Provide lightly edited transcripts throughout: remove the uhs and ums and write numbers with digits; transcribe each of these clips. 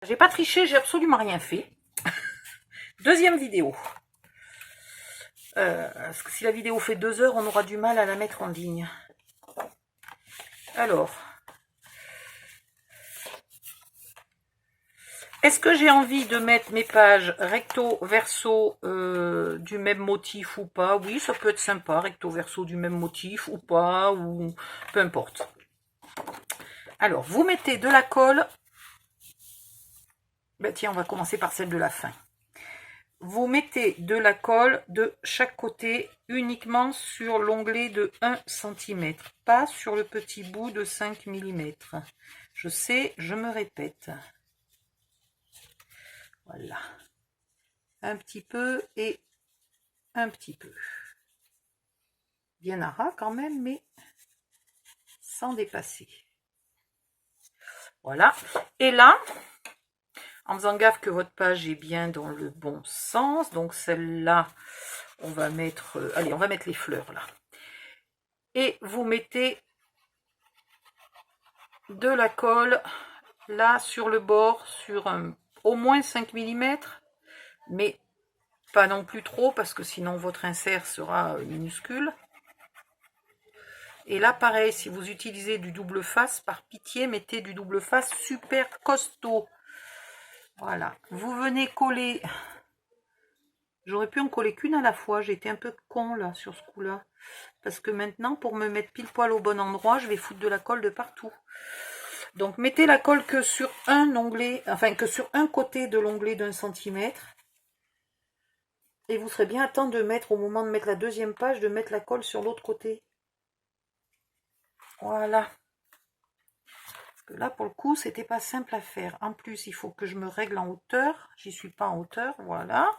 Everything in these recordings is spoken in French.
J'ai pas triché, j'ai absolument rien fait. Deuxième vidéo. Parce que si la vidéo fait 2 heures, on aura du mal à la mettre en ligne. Alors, est-ce que j'ai envie de mettre mes pages recto verso du même motif ou pas? Oui, ça peut être sympa, recto verso du même motif ou pas, ou peu importe. Alors, vous mettez de la colle. Ben tiens, on va commencer par celle de la fin. Vous mettez de la colle de chaque côté uniquement sur l'onglet de 1 cm, pas sur le petit bout de 5 mm. Je sais, je me répète. Voilà. Un petit peu et un petit peu. Bien à ras quand même, mais sans dépasser. Voilà. Et là, en faisant gaffe que votre page est bien dans le bon sens, donc celle-là, on va mettre, allez, on va mettre les fleurs là. Et vous mettez de la colle là sur le bord, sur au moins 5 mm, mais pas non plus trop parce que sinon votre insert sera minuscule. Et là pareil, si vous utilisez du double face, par pitié mettez du double face super costaud. Voilà, vous venez coller. J'aurais pu en coller qu'une à la fois, j'ai été un peu con là sur ce coup là, parce que maintenant pour me mettre pile poil au bon endroit, je vais foutre de la colle de partout. Donc mettez la colle que sur un onglet, enfin que sur un côté de l'onglet d'1 cm. Et vous serez bien à temps de mettre, au moment de mettre la deuxième page, de mettre la colle sur l'autre côté. Voilà. Parce que là, pour le coup, c'était pas simple à faire. En plus, il faut que je me règle en hauteur. J'y suis pas en hauteur, voilà.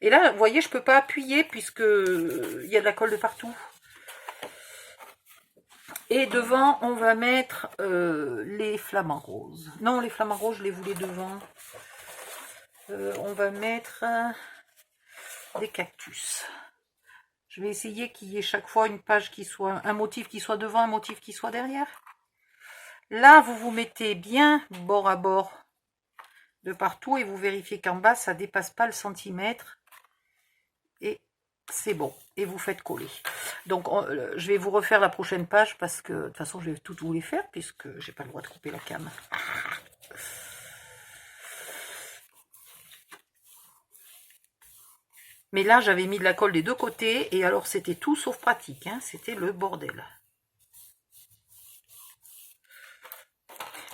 Et là, vous voyez, je peux pas appuyer puisque il y a de la colle de partout. Et devant, on va mettre les flamants roses. Non, les flamants roses, je les voulais devant. On va mettre des cactus. Je vais essayer qu'il y ait chaque fois une page qui soit, un motif qui soit devant, un motif qui soit derrière. Là, vous vous mettez bien bord à bord de partout et vous vérifiez qu'en bas, ça ne dépasse pas le centimètre. Et c'est bon. Et vous faites coller. Donc, je vais vous refaire la prochaine page parce que de toute façon, je vais tout vous les faire puisque j'ai pas le droit de couper la cam. Mais là, j'avais mis de la colle des deux côtés et alors c'était tout sauf pratique. Hein, c'était le bordel.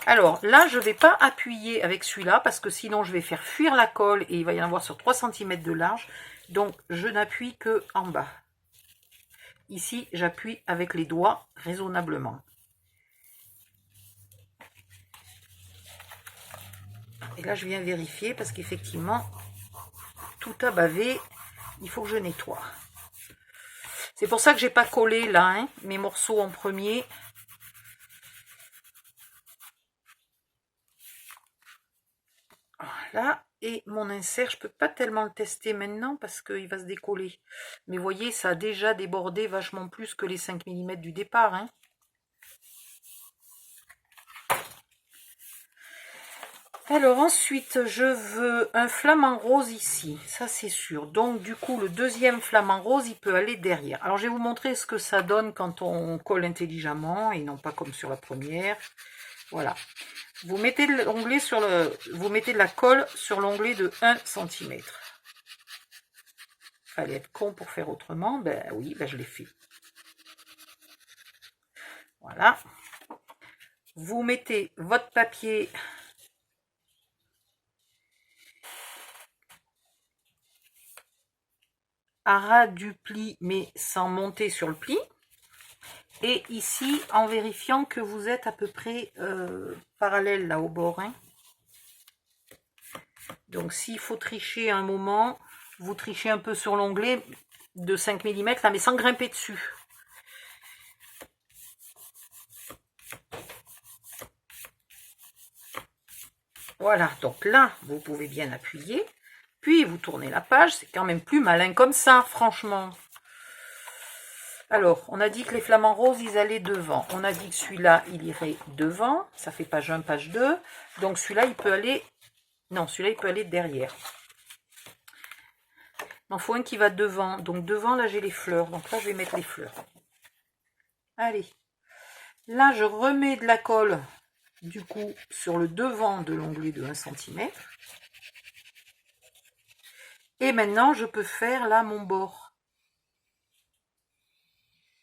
Alors là, je ne vais pas appuyer avec celui-là parce que sinon je vais faire fuir la colle et il va y en avoir sur 3 cm de large. Donc je n'appuie que en bas. Ici, j'appuie avec les doigts raisonnablement. Et là, je viens vérifier parce qu'effectivement, tout a bavé. Il faut que je nettoie. C'est pour ça que j'ai pas collé là, hein, mes morceaux en premier. Voilà. Et mon insert, je peux pas tellement le tester maintenant parce qu'il va se décoller. Mais vous voyez, ça a déjà débordé vachement plus que les 5 mm du départ. Hein. Alors ensuite, je veux un flamant rose ici, ça c'est sûr. Donc du coup, le deuxième flamant rose, il peut aller derrière. Alors je vais vous montrer ce que ça donne quand on colle intelligemment et non pas comme sur la première. Voilà. Vous mettez de l'onglet sur vous mettez de la colle sur l'onglet de 1 cm. Fallait être con pour faire autrement. Ben oui, ben je l'ai fait. Voilà. Vous mettez votre papier à ras du pli, mais sans monter sur le pli. Et ici, en vérifiant que vous êtes à peu près parallèle là au bord. Hein. Donc s'il faut tricher un moment, vous trichez un peu sur l'onglet de 5 mm là, mais sans grimper dessus. Voilà, donc là, vous pouvez bien appuyer. Puis vous tournez la page, c'est quand même plus malin comme ça, franchement. Alors, on a dit que les flamants roses, ils allaient devant. On a dit que celui-là, il irait devant. Ça fait page 1, page 2. Donc celui-là, il peut aller Non, celui-là, il peut aller derrière. Il en faut un qui va devant. Donc devant, là, j'ai les fleurs. Donc là, je vais mettre les fleurs. Allez. Là, je remets de la colle, du coup, sur le devant de l'onglet de 1 cm. Et maintenant, je peux faire là mon bord.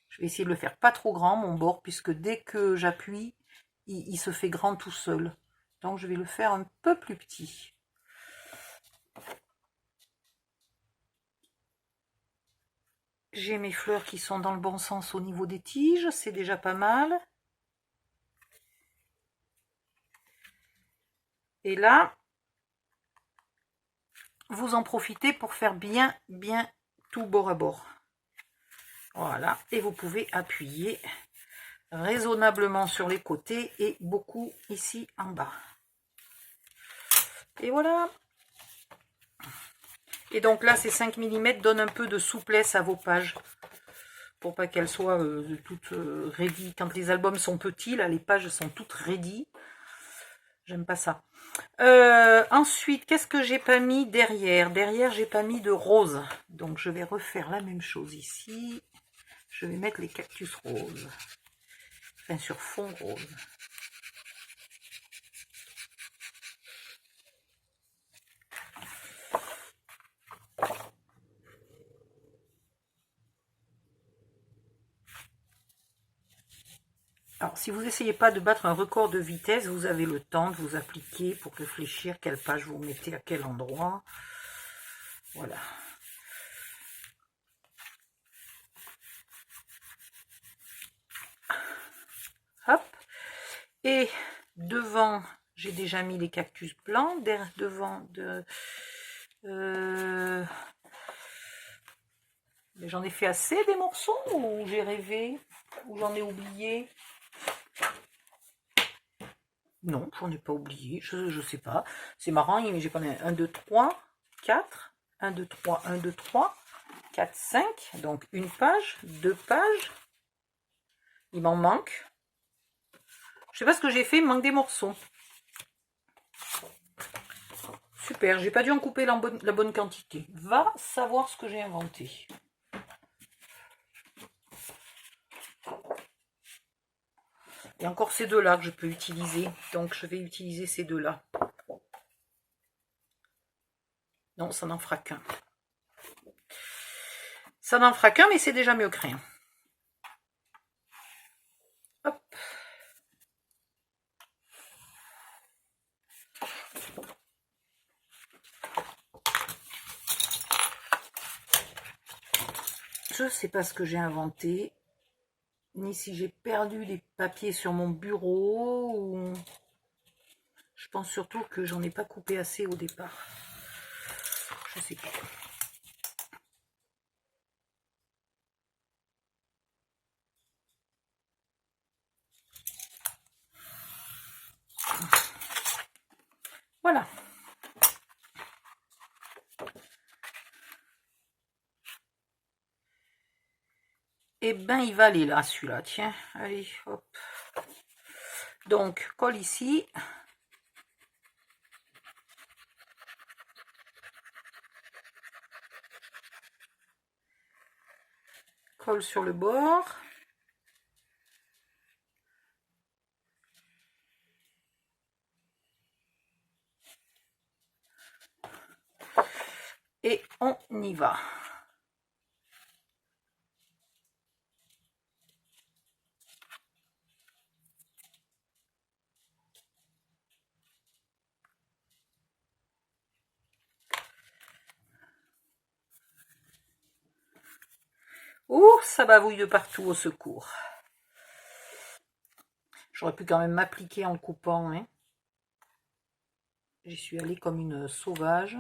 Je vais essayer de le faire pas trop grand, mon bord, puisque dès que j'appuie, il se fait grand tout seul. Donc, je vais le faire un peu plus petit. J'ai mes fleurs qui sont dans le bon sens au niveau des tiges, c'est déjà pas mal. Et là, vous en profitez pour faire bien tout bord à bord. Voilà, et vous pouvez appuyer raisonnablement sur les côtés et beaucoup ici en bas. Et voilà. Et donc là, ces 5 mm donnent un peu de souplesse à vos pages pour pas qu'elles soient toutes ready. Quand les albums sont petits, là, les pages sont toutes ready. J'aime pas ça. Ensuite, qu'est-ce que j'ai pas mis derrière? Derrière, j'ai pas mis de rose. Donc, je vais refaire la même chose ici. Je vais mettre les cactus roses. Enfin, sur fond rose. Alors, si vous n'essayez pas de battre un record de vitesse, vous avez le temps de vous appliquer pour réfléchir quelle page vous mettez à quel endroit. Voilà. Hop. Et devant, j'ai déjà mis les cactus blancs. Devant, j'en ai fait assez des morceaux ou j'ai rêvé ou j'en ai oublié? Non, j'en ai pas oublié, je sais pas. C'est marrant, j'ai pas 1, 2, 3, 4, 1, 2, 3, 1, 2, 3, 4, 5. Donc une page, 2 pages. Il m'en manque. Je sais pas ce que j'ai fait, il me manque des morceaux. Super, j'ai pas dû en couper la bonne quantité. Va savoir ce que j'ai inventé. Et encore ces deux-là que je peux utiliser. Donc je vais utiliser ces deux-là. Non, ça n'en fera qu'un. Ça n'en fera qu'un, mais c'est déjà mieux que rien. Hop. Je ne sais pas ce que j'ai inventé, ni si j'ai perdu les papiers sur mon bureau, ou... Je pense surtout que j'en ai pas coupé assez au départ. Je sais pas. Voilà. Et ben il va aller là, celui-là. Tiens, allez, hop. Donc, colle ici. Colle sur le bord. Et on y va. Ouh, ça bavouille de partout, au secours. J'aurais pu quand même m'appliquer en coupant. Hein. J'y suis allée comme une sauvage.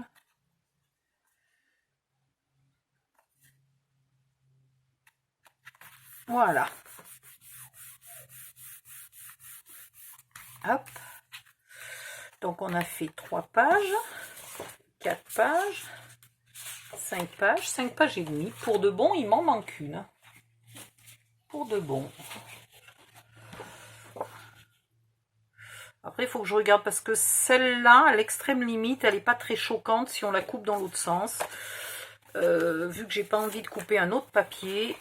Voilà. Hop. Donc on a fait 3 pages, 4 pages, 5 pages et demie. Pour de bon, il m'en manque une. Pour de bon. Après, il faut que je regarde parce que celle-là, à l'extrême limite, elle n'est pas très choquante si on la coupe dans l'autre sens. Vu que j'ai pas envie de couper un autre papier.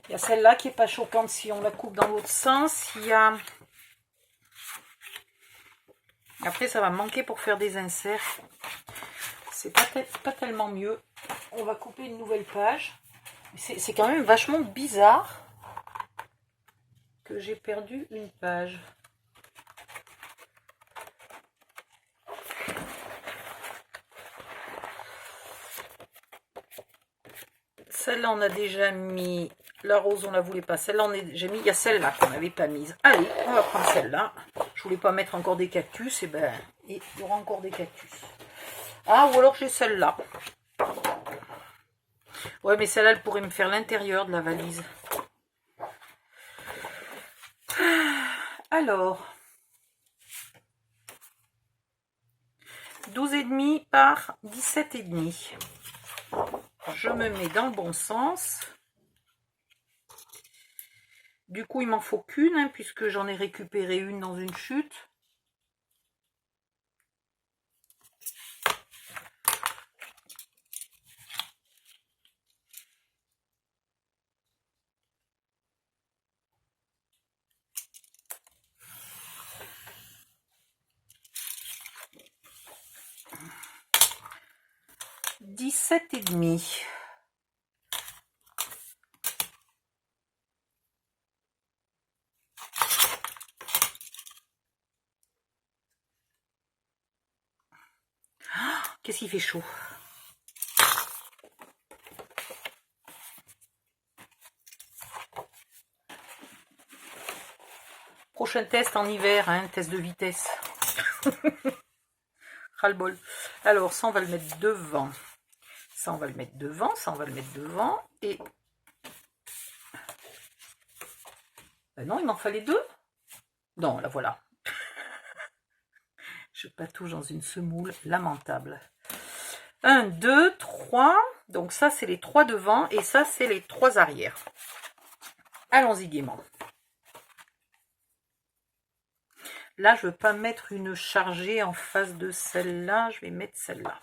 Il y a celle-là qui est pas choquante si on la coupe dans l'autre sens. Il y a... Après, ça va me manquer pour faire des inserts. C'est pas tellement mieux. On va couper une nouvelle page. C'est quand même vachement bizarre que j'ai perdu une page. Celle-là, on a déjà mis. La rose, on la voulait pas. Celle-là, on a déjà mis. Il y a celle-là qu'on n'avait pas mise. Allez, on va prendre celle-là. Je voulais pas mettre encore des cactus. Et ben, il y aura encore des cactus. Ah, ou alors j'ai celle-là. Ouais, mais celle-là, elle pourrait me faire l'intérieur de la valise. Alors, 12,5 par 17,5. Je me mets dans le bon sens. Du coup, il m'en faut qu'une, hein, puisque j'en ai récupéré une dans une chute. « 17,5. Qu'est-ce qu'il fait chaud. Prochain test en hiver, hein, test de vitesse. Ras-le-bol. Alors, ça, on va le mettre devant. Ça, on va le mettre devant. Ça, on va le mettre devant. Et... Ben non, il m'en fallait deux. Non, la voilà. Je patouche dans une semoule lamentable. 1, 2, 3. Donc ça, c'est les 3 devant. Et ça, c'est les 3 arrière. Allons-y gaiement. Là, je ne veux pas mettre une chargée en face de celle-là. Je vais mettre celle-là.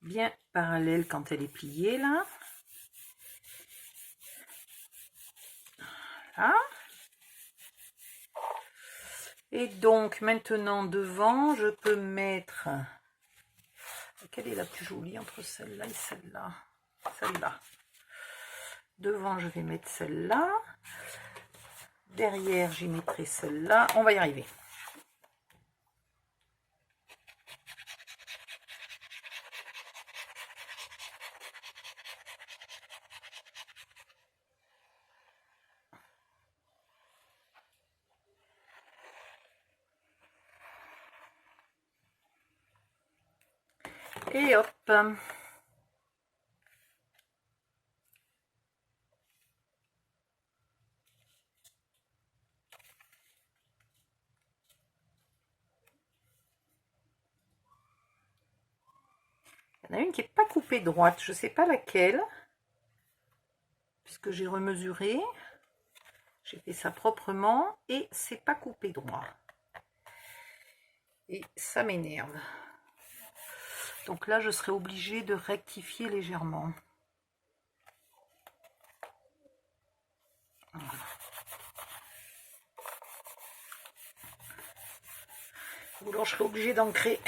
Bien parallèle quand elle est pliée, là. Voilà. Et donc, maintenant, devant, je peux mettre... Quelle est la plus jolie entre celle-là et celle-là? Celle-là. Devant, je vais mettre celle-là. Derrière, j'y mettrai celle-là. On va y arriver. Et hop. Il y en a une qui n'est pas coupée droite, je ne sais pas laquelle, puisque j'ai remesuré, j'ai fait ça proprement et c'est pas coupé droit. Et ça m'énerve. Donc là, je serai obligée de rectifier légèrement. Voilà. Ou alors je serai obligée d'ancrer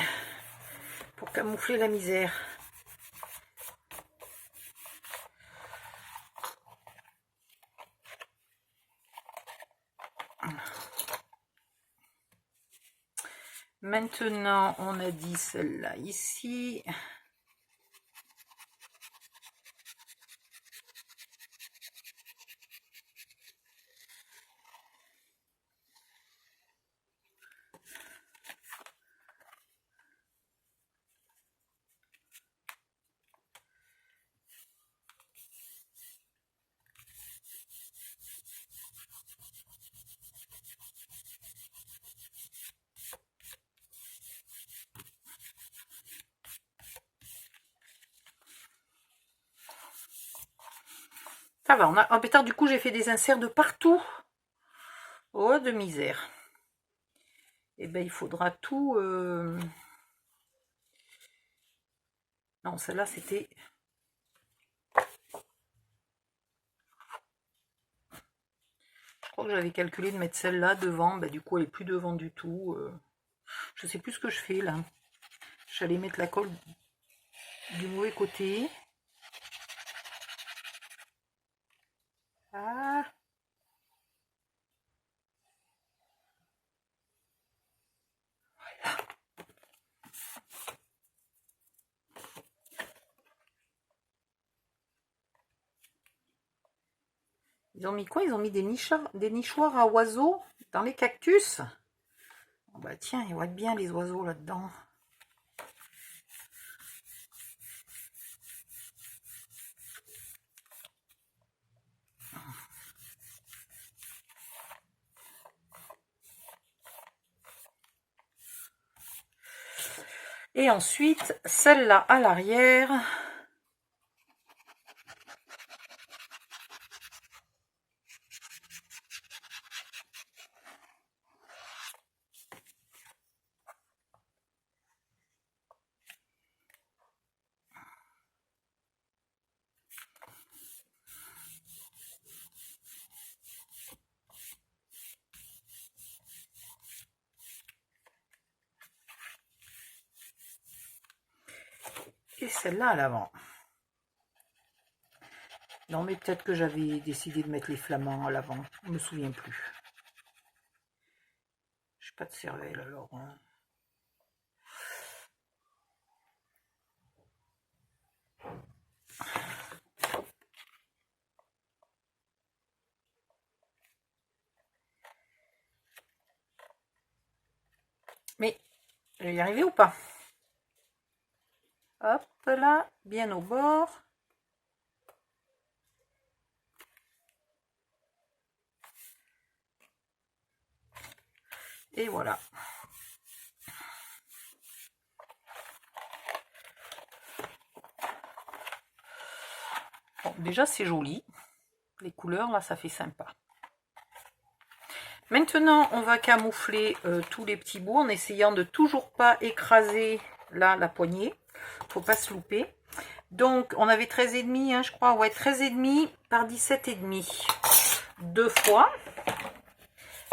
pour camoufler la misère. Maintenant, on a dit celle-là ici. Ça va, on a un pétard, du coup j'ai fait des inserts de partout. Oh, de misère. Et ben il faudra tout... Non, celle-là c'était... Je crois que j'avais calculé de mettre celle-là devant. Ben, du coup elle est plus devant du tout. Je sais plus ce que je fais là. J'allais mettre la colle du mauvais côté. Ah. Voilà. Ils ont mis quoi? Ils ont mis des nichoirs à oiseaux dans les cactus. Oh bah tiens, ils vont être bien les oiseaux là-dedans. Et ensuite, celle-là à l'arrière. Et celle-là à l'avant. Non, mais peut-être que j'avais décidé de mettre les flamants à l'avant. Je ne me souviens plus. Je n'ai pas de cervelle alors. Hein. Mais, je vais y arriver ou pas? Hop là, bien au bord. Et voilà. Bon, déjà c'est joli. Les couleurs là, ça fait sympa. Maintenant, on va camoufler tous les petits bouts en essayant de toujours pas écraser là la poignée. Faut pas se louper. Donc, on avait 13,5, hein, je crois. Ouais, 13,5 par 17,5. Deux fois.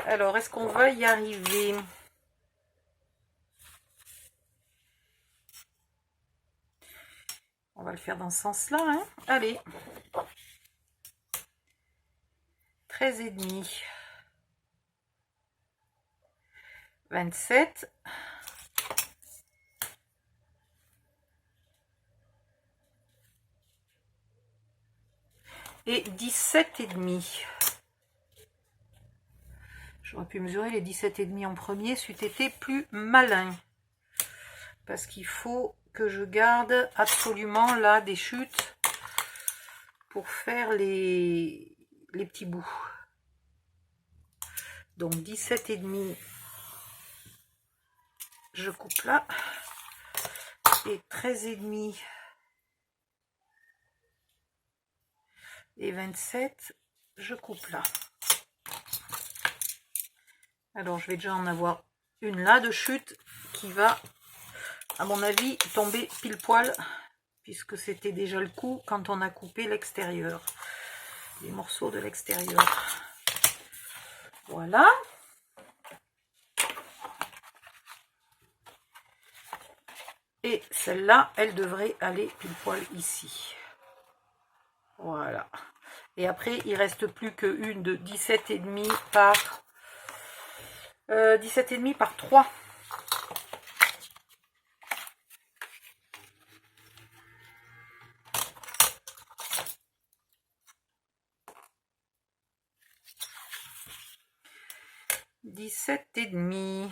Alors, est-ce qu'on va y arriver? On va le faire dans ce sens-là. Hein. Allez. 13,5. 27. Et 17,5. J'aurais pu mesurer les 17,5 en premier, c'eût été plus malin. Parce qu'il faut que je garde absolument là des chutes pour faire les petits bouts. Donc 17,5, je coupe là. Et 13,5 et 27, je coupe là. Alors je vais déjà en avoir une là de chute qui va, à mon avis, tomber pile poil, puisque c'était déjà le coup quand on a coupé l'extérieur, les morceaux de l'extérieur. Voilà. Et celle-là, elle devrait aller pile poil ici. Voilà. Et après, il reste plus qu'une de 17,5 par 17,5 par 3. Dix-sept et demi.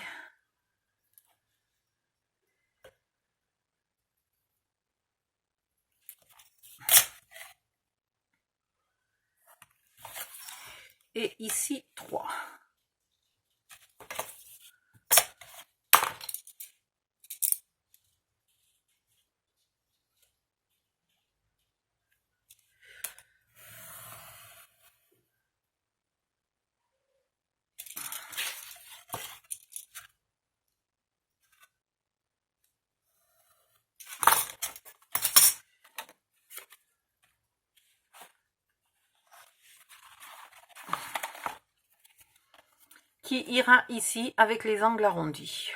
Et ici 3. qui ira ici avec les angles arrondis.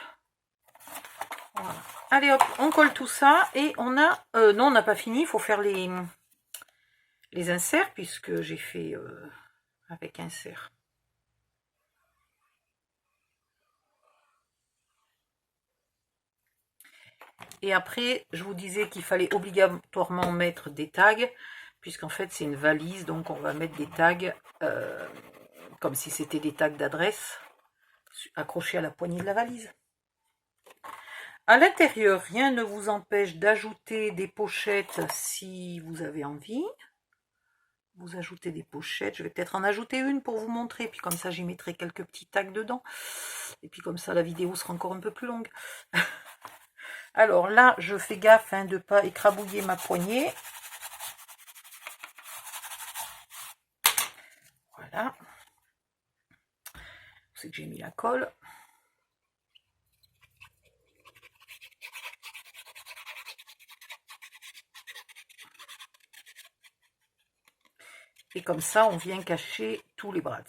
Voilà. Allez hop, on colle tout ça et on a... non, on n'a pas fini, il faut faire les inserts puisque j'ai fait avec insert. Et après, je vous disais qu'il fallait obligatoirement mettre des tags, puisqu'en fait c'est une valise, donc on va mettre des tags comme si c'était des tags d'adresse accrochés à la poignée de la valise. À l'intérieur, rien ne vous empêche d'ajouter des pochettes si vous avez envie. Vous ajoutez des pochettes, je vais peut-être en ajouter une pour vous montrer, puis comme ça j'y mettrai quelques petits tags dedans. Et puis comme ça la vidéo sera encore un peu plus longue. Alors là, je fais gaffe de ne pas écrabouiller ma poignée. Voilà. C'est que j'ai mis la colle. Et comme ça, on vient cacher tous les brats.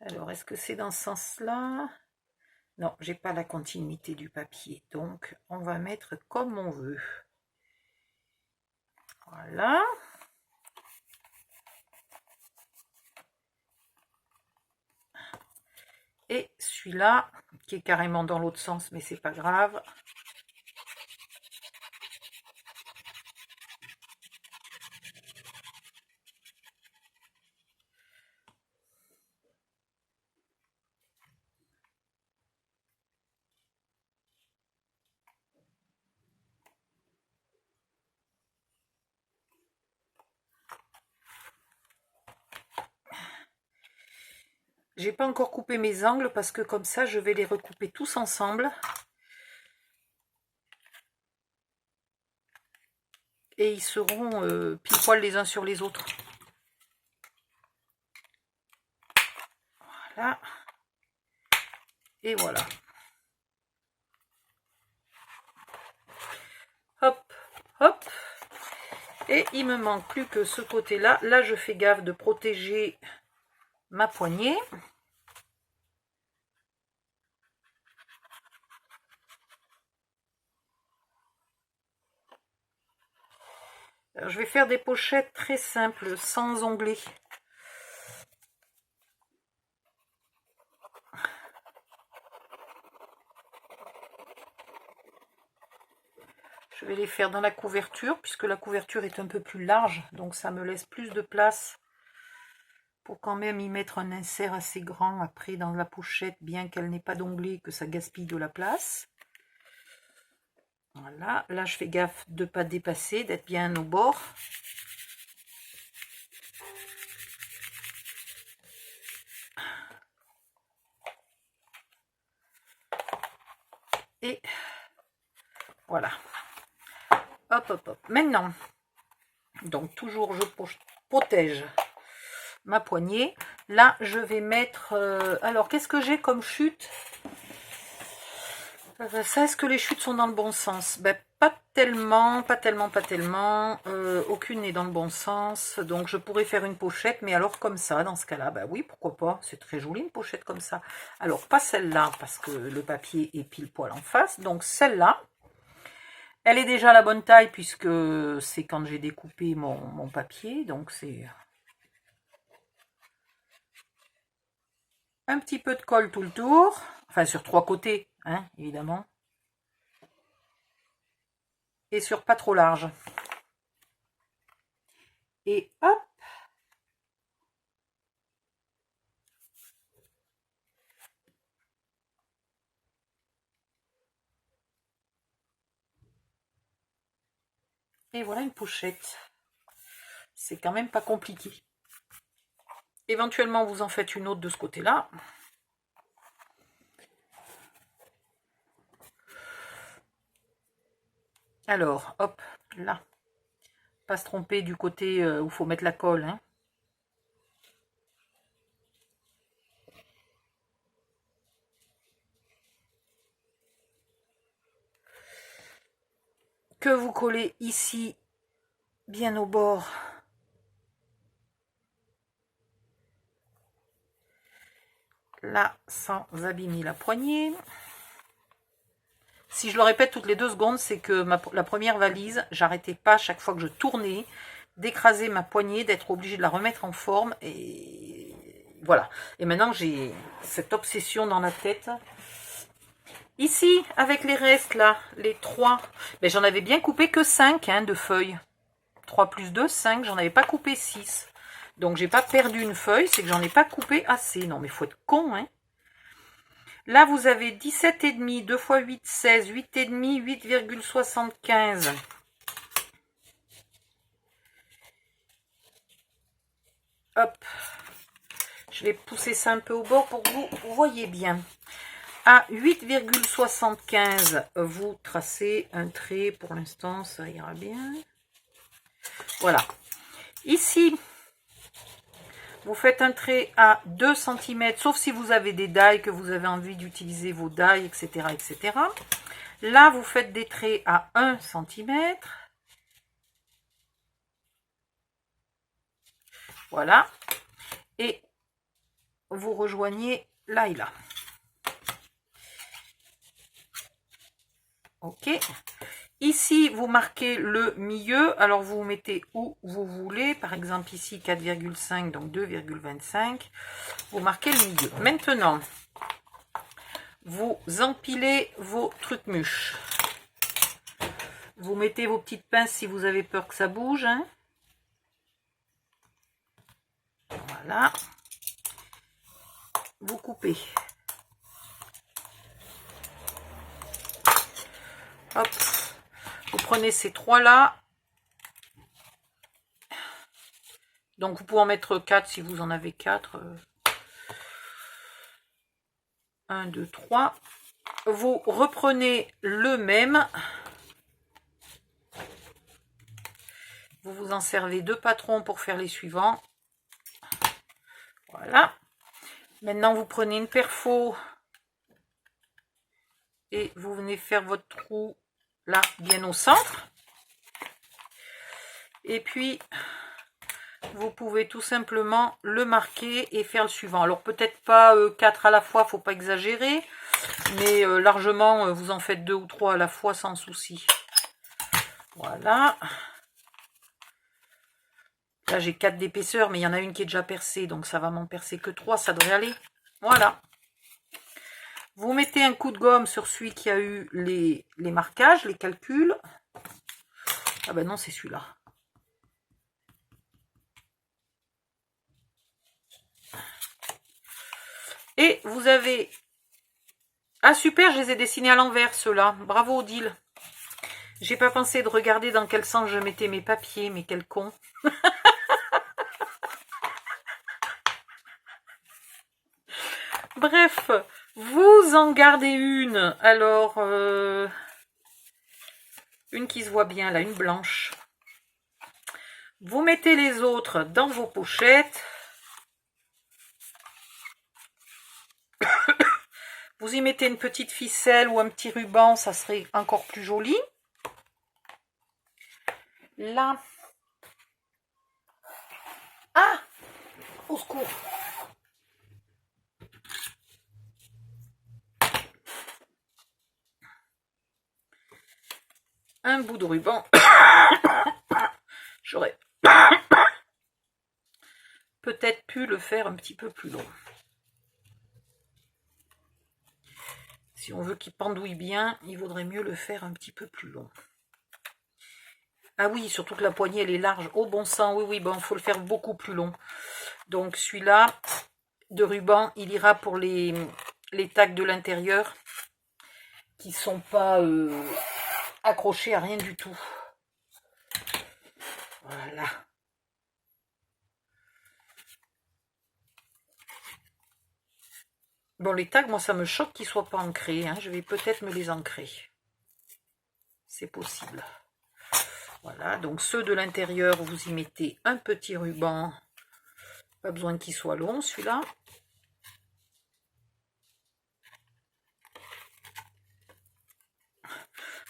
Alors, est-ce que c'est dans ce sens-là? Non, j'ai pas la continuité du papier. Donc, on va mettre comme on veut. Voilà. Et celui-là, qui est carrément dans l'autre sens, mais c'est pas grave. J'ai pas encore coupé mes angles parce que comme ça, je vais les recouper tous ensemble. Et ils seront pile poil les uns sur les autres. Voilà. Et voilà. Hop, hop. Et il me manque plus que ce côté-là. Là, je fais gaffe de protéger ma poignée. Alors, je vais faire des pochettes très simples, sans onglets. Je vais les faire dans la couverture, puisque la couverture est un peu plus large, donc ça me laisse plus de place pour quand même y mettre un insert assez grand après dans la pochette, bien qu'elle n'ait pas d'onglet, que ça gaspille de la place. Voilà, là je fais gaffe de ne pas dépasser, d'être bien au bord. Et voilà. Hop, hop, hop. Maintenant, donc toujours je protège ma poignée. Là, je vais mettre... alors, qu'est-ce que j'ai comme chute? Ça, est-ce que les chutes sont dans le bon sens? Ben, pas tellement, pas tellement, pas tellement. Aucune n'est dans le bon sens. Donc, je pourrais faire une pochette, mais alors comme ça, dans ce cas-là, ben oui, pourquoi pas. C'est très joli, une pochette comme ça. Alors, pas celle-là, parce que le papier est pile poil en face. Donc, celle-là, elle est déjà à la bonne taille, puisque c'est quand j'ai découpé mon papier. Donc, c'est... un petit peu de colle tout le tour, enfin sur 3 côtés, hein, évidemment. Et sur pas trop large. Et hop. Et voilà une pochette. C'est quand même pas compliqué. Éventuellement, vous en faites une autre de ce côté-là. Alors, hop, là. Pas se tromper du côté où il faut mettre la colle. Hein. Que vous collez ici, bien au bord là sans abîmer la poignée. Si je le répète toutes les 2 secondes, c'est que la première valise, j'arrêtais pas chaque fois que je tournais d'écraser ma poignée, d'être obligée de la remettre en forme. Et voilà. Et maintenant, j'ai cette obsession dans la tête. Ici, avec les restes, là, les 3, ben, j'en avais bien coupé que 5 hein, de feuilles. 3 plus 2, 5. J'en avais pas coupé 6. Donc, j'ai pas perdu une feuille, c'est que j'en ai pas coupé assez. Non, mais faut être con, hein. Là, vous avez 17,5, 2 x 8, 16, 8,5, 8,75. Hop. Je vais pousser ça un peu au bord pour que vous voyez bien. À 8,75, vous tracez un trait. Pour l'instant, ça ira bien. Voilà. Ici, vous faites un trait à 2 cm, sauf si vous avez des die, que vous avez envie d'utiliser vos die, etc., etc. Là, vous faites des traits à 1 cm. Voilà. Et vous rejoignez là et là. Ok. Ici, vous marquez le milieu. Alors, vous mettez où vous voulez. Par exemple, ici, 4,5, donc 2,25. Vous marquez le milieu. Maintenant, vous empilez vos trucs-mûches. Vous mettez vos petites pinces si vous avez peur que ça bouge. Hein. Voilà. Vous coupez. Hop. Vous prenez ces 3 là. Donc vous pouvez en mettre 4 si vous en avez 4. 1, 2, 3. Vous reprenez le même. Vous vous en servez 2 patrons pour faire les suivants. Voilà. Maintenant vous prenez une perfo. Et vous venez faire votre trou là, bien au centre. Et puis, vous pouvez tout simplement le marquer et faire le suivant. Alors, peut-être pas 4 à la fois, faut pas exagérer. Mais largement, vous en faites 2 ou 3 à la fois sans souci. Voilà. Là, j'ai 4 d'épaisseur, mais il y en a une qui est déjà percée. Donc, ça va m'en percer que 3. Ça devrait aller. Voilà. Vous mettez un coup de gomme sur celui qui a eu les marquages, les calculs. Ah ben non, c'est celui-là. Et vous avez... Ah super, je les ai dessinés à l'envers, ceux-là. Bravo, Odile. J'ai pas pensé de regarder dans quel sens je mettais mes papiers, mais quel con. Bref, vous en gardez une. Alors, une qui se voit bien, là, une blanche. Vous mettez les autres dans vos pochettes. Vous y mettez une petite ficelle ou un petit ruban, ça serait encore plus joli. Là. Ah! Au secours! Un bout de ruban. J'aurais peut-être pu le faire un petit peu plus long. Si on veut qu'il pendouille bien, il vaudrait mieux le faire un petit peu plus long. Ah oui, surtout que la poignée, elle est large. Oh bon sang, oui, oui, bon, il faut le faire beaucoup plus long. Donc celui-là, de ruban, il ira pour les tags de l'intérieur qui ne sont pas accrochés à rien du tout. Voilà. Bon, les tags, moi, ça me choque qu'ils ne soient pas ancrés. Hein. Je vais peut-être me les ancrer. C'est possible. Voilà, donc ceux de l'intérieur, vous y mettez un petit ruban. Pas besoin qu'il soit long, celui-là.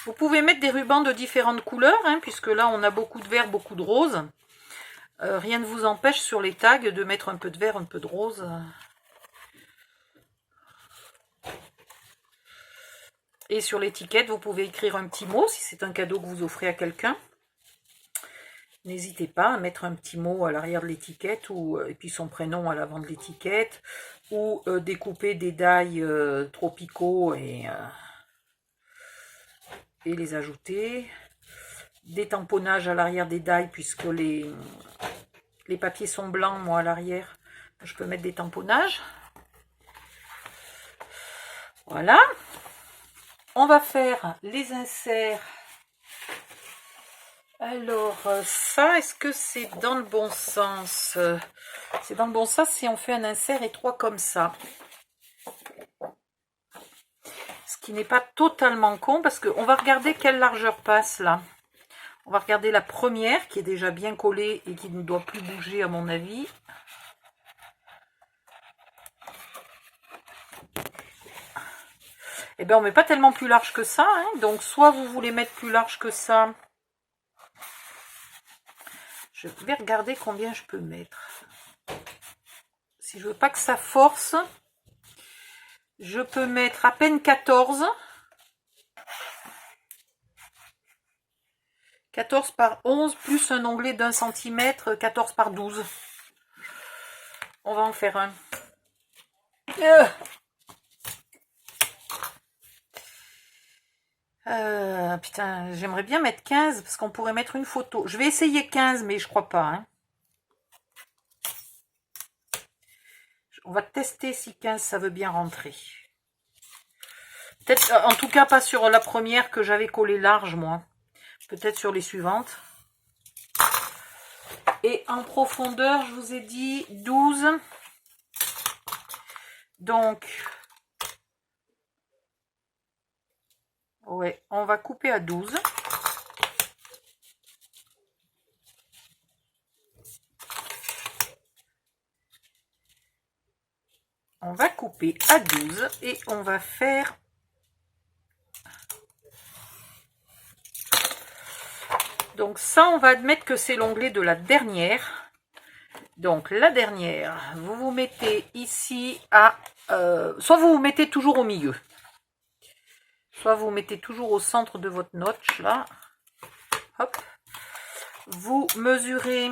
Vous pouvez mettre des rubans de différentes couleurs, hein, puisque là, on a beaucoup de vert, beaucoup de rose. Rien ne vous empêche sur les tags de mettre un peu de vert, un peu de rose. Et sur l'étiquette, vous pouvez écrire un petit mot si c'est un cadeau que vous offrez à quelqu'un. N'hésitez pas à mettre un petit mot à l'arrière de l'étiquette et puis son prénom à l'avant de l'étiquette, ou découper des die tropicaux et les ajouter. Des tamponnages à l'arrière des die puisque les papiers sont blancs, moi à l'arrière, je peux mettre des tamponnages. Voilà. On va faire les inserts. Alors, ça, est-ce que c'est dans le bon sens? C'est dans le bon sens si on fait un insert étroit comme ça. Ce qui n'est pas totalement con, parce qu'on va regarder quelle largeur passe là. On va regarder la première, qui est déjà bien collée et qui ne doit plus bouger à mon avis. Eh bien, on ne met pas tellement plus large que ça, hein. Donc, soit vous voulez mettre plus large que ça. Je vais regarder combien je peux mettre. Si je veux pas que ça force, je peux mettre à peine 14. 14 par 11 plus un onglet d'1 cm, 14 par 12. On va en faire un. Putain, j'aimerais bien mettre 15 parce qu'on pourrait mettre une photo. Je vais essayer 15, mais je crois pas. Hein. On va tester si 15 ça veut bien rentrer. Peut-être, en tout cas pas sur la première que j'avais collée large moi. Peut-être sur les suivantes. Et en profondeur, je vous ai dit 12. Donc, ouais, on va couper à 12. On va couper à 12 et on va faire donc ça, on va admettre que c'est l'onglet de la dernière. Donc la dernière, vous vous mettez ici à soit vous vous mettez toujours au milieu, soit vous vous mettez toujours au centre de votre notch là. Hop. Vous mesurez.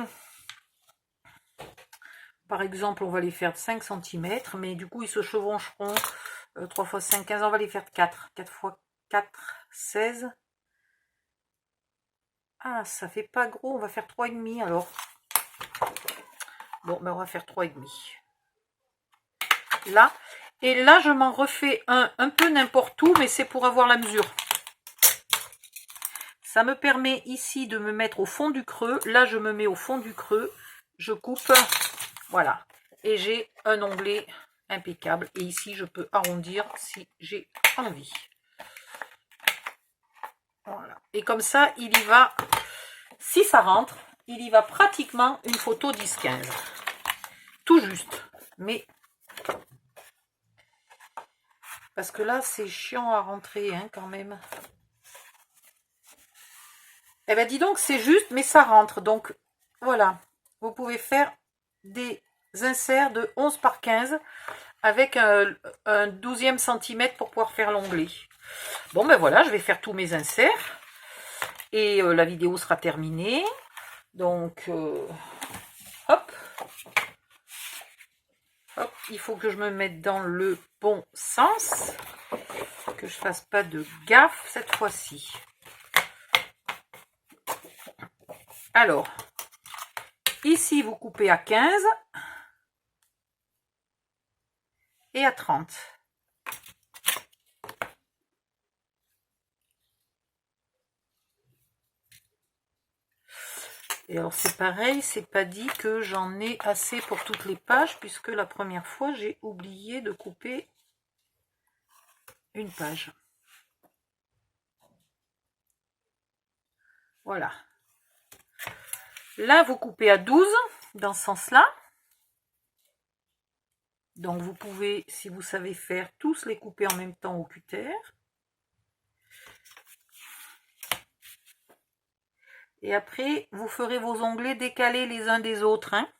Par exemple, on va les faire de 5 cm, mais du coup, ils se chevaucheront 3 x 5, 15. On va les faire de 4. 4 x 4, 16. Ah, ça fait pas gros. On va faire 3,5 alors. Bon, ben on va faire 3,5. Là. Et là, je m'en refais un peu n'importe où, mais c'est pour avoir la mesure. Ça me permet ici de me mettre au fond du creux. Là, je me mets au fond du creux. Je coupe. Voilà, et j'ai un onglet impeccable. Et ici, je peux arrondir si j'ai envie. Voilà. Et comme ça, il y va, si ça rentre, il y va pratiquement une photo 10-15. Tout juste. Mais, parce que là, c'est chiant à rentrer, hein, quand même. Eh bien, dis donc, c'est juste, mais ça rentre. Donc, voilà. Vous pouvez faire des inserts de 11 par 15 avec un 12e centimètre pour pouvoir faire l'onglet. Bon ben voilà, je vais faire tous mes inserts et la vidéo sera terminée. Donc hop, hop, il faut que je me mette dans le bon sens, que je fasse pas de gaffe cette fois-ci. Alors ici, vous coupez à 15 et à 30. Et alors c'est pareil, c'est pas dit que j'en ai assez pour toutes les pages, puisque la première fois, j'ai oublié de couper une page. Voilà. Là, vous coupez à 12, dans ce sens-là. Donc, vous pouvez, si vous savez faire, tous les couper en même temps au cutter. Et après, vous ferez vos onglets décalés les uns des autres. Hein.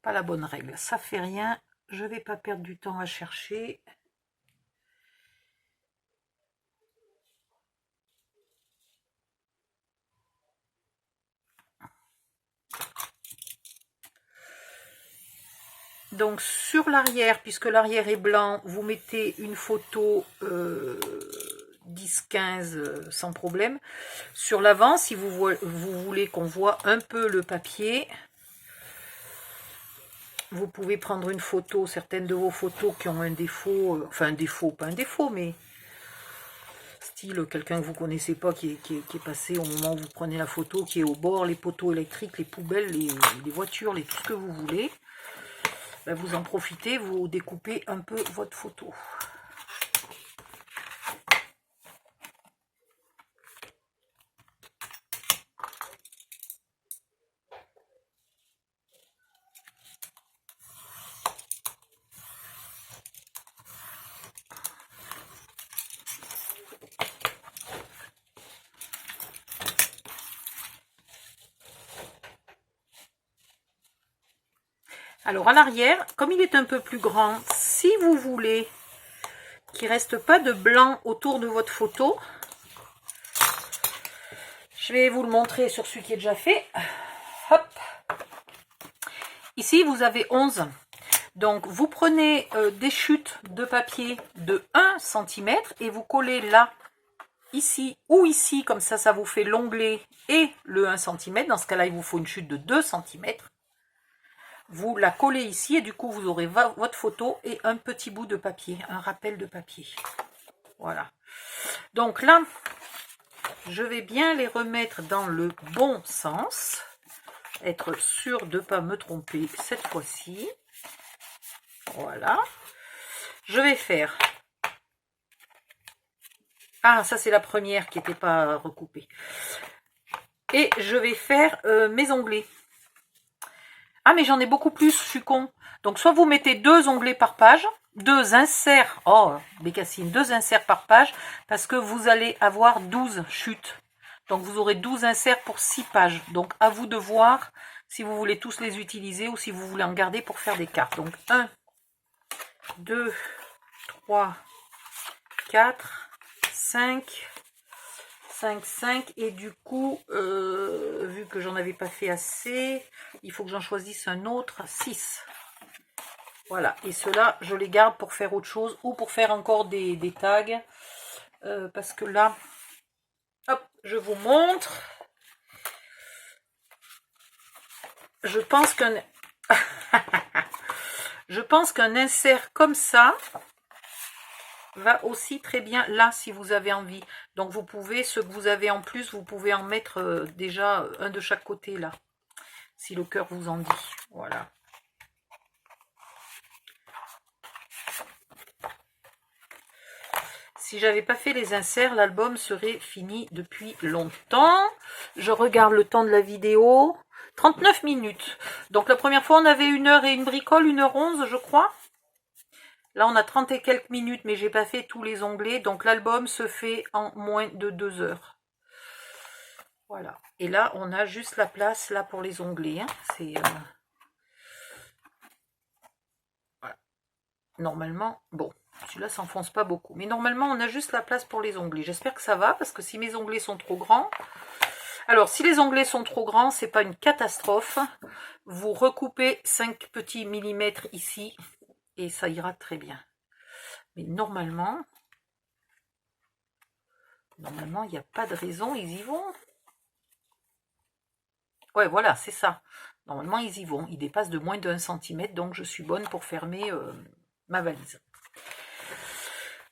pas la bonne règle. Ça fait rien, je vais pas perdre du temps à chercher. Donc sur l'arrière, puisque l'arrière est blanc, vous mettez une photo 10-15 sans problème. Sur l'avant, si vous voulez qu'on voit un peu le papier, vous pouvez prendre une photo, certaines de vos photos qui ont un défaut, enfin un défaut, pas un défaut, mais style quelqu'un que vous connaissez pas qui est passé au moment où vous prenez la photo, qui est au bord, les poteaux électriques, les poubelles, les voitures, tout ce que vous voulez. Ben vous en profitez, vous découpez un peu votre photo. Alors à l'arrière, comme il est un peu plus grand, si vous voulez qu'il ne reste pas de blanc autour de votre photo, je vais vous le montrer sur celui qui est déjà fait. Hop. Ici, vous avez 11. Donc, vous prenez des chutes de papier de 1 cm et vous collez là, ici ou ici, comme ça, ça vous fait l'onglet et le 1 cm. Dans ce cas-là, il vous faut une chute de 2 cm. Vous la collez ici et du coup, vous aurez votre photo et un petit bout de papier, un rappel de papier. Voilà. Donc là, je vais bien les remettre dans le bon sens. Être sûr de ne pas me tromper cette fois-ci. Voilà. Je vais faire... Ah, ça c'est la première qui n'était pas recoupée. Et je vais faire mes onglets. Ah, mais j'en ai beaucoup plus, je suis con. Donc, soit vous mettez 2 onglets par page, 2 inserts, oh, bécassine, 2 inserts par page, parce que vous allez avoir 12 chutes. Donc, vous aurez 12 inserts pour 6 pages. Donc, à vous de voir si vous voulez tous les utiliser ou si vous voulez en garder pour faire des cartes. Donc, 1, 2, 3, 4, 5... 5, et du coup, vu que j'en avais pas fait assez, il faut que j'en choisisse un autre, 6. Voilà, et ceux-là, je les garde pour faire autre chose ou pour faire encore des tags. Parce que là, hop, je vous montre. Je pense qu'un insert comme ça va aussi très bien là si vous avez envie. Donc vous pouvez, ce que vous avez en plus, vous pouvez en mettre déjà un de chaque côté là, si le cœur vous en dit. Voilà. Si j'avais pas fait les inserts, l'album serait fini depuis longtemps. Je regarde le temps de la vidéo. 39 minutes. Donc la première fois on avait 1 heure et une bricole, 1h11 je crois. Là, on a 30 et quelques minutes, mais j'ai pas fait tous les onglets. Donc, l'album se fait en moins de 2 heures. Voilà. Et là, on a juste la place là pour les onglets. Hein. C'est voilà. Normalement, bon, celui-là s'enfonce pas beaucoup. Mais normalement, on a juste la place pour les onglets. J'espère que ça va, parce que si mes onglets sont trop grands... Alors, si les onglets sont trop grands, c'est pas une catastrophe. Vous recoupez 5 petits millimètres ici. Et ça ira très bien. Mais normalement, il n'y a pas de raison, ils y vont. Ouais, voilà, c'est ça. Normalement, ils y vont. Ils dépassent de moins d'1 cm, donc je suis bonne pour fermer ma valise.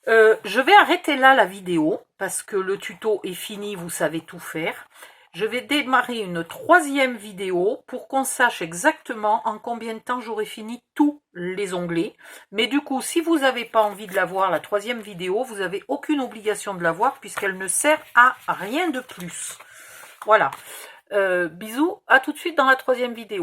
Je vais arrêter là la vidéo, parce que le tuto est fini, vous savez tout faire. Je vais démarrer une 3e vidéo pour qu'on sache exactement en combien de temps j'aurai fini tous les onglets. Mais du coup, si vous n'avez pas envie de la voir, la 3e vidéo, vous n'avez aucune obligation de la voir puisqu'elle ne sert à rien de plus. Voilà. Bisous, à tout de suite dans la 3e vidéo.